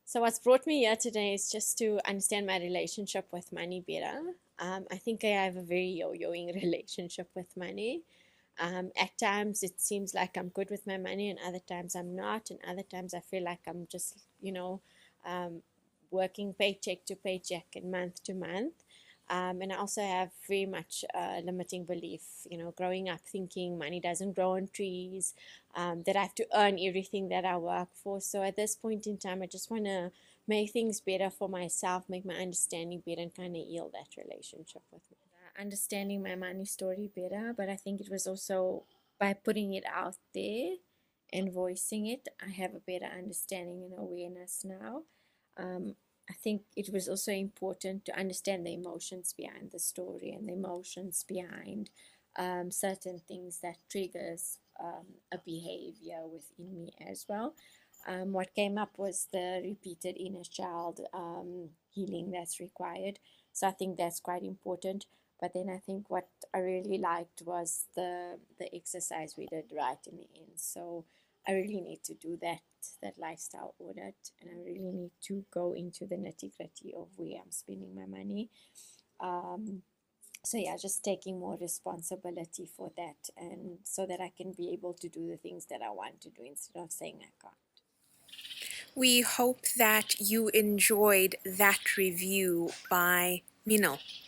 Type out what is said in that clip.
So what's brought me here today is just to understand my relationship with money better. I think I have a very yo-yoing relationship with money. At times it seems like I'm good with my money, and other times I'm not, and other times I feel like I'm just, um, working paycheck to paycheck and month to month. And I also have very much limiting belief, growing up thinking money doesn't grow on trees, that I have to earn everything that I work for. So at this point in time, I just want to make things better for myself, make my understanding better, and kind of heal that relationship with me. Understanding my money story better, but I think it was also by putting it out there and voicing it, I have a better understanding and awareness now. Um, I think it was also important to understand the emotions behind the story and the emotions behind certain things that triggers a behavior within me as well. What came up was the repeated inner child healing that's required. So I think that's quite important. But then I think what I really liked was the exercise we did right in the end. So I really need to do that lifestyle audit, and I really need to go into the nitty gritty of where I'm spending my money. Um, so yeah, just taking more responsibility for that, and so that I can be able to do the things that I want to do instead of saying I can't. We hope that you enjoyed that review by Minal.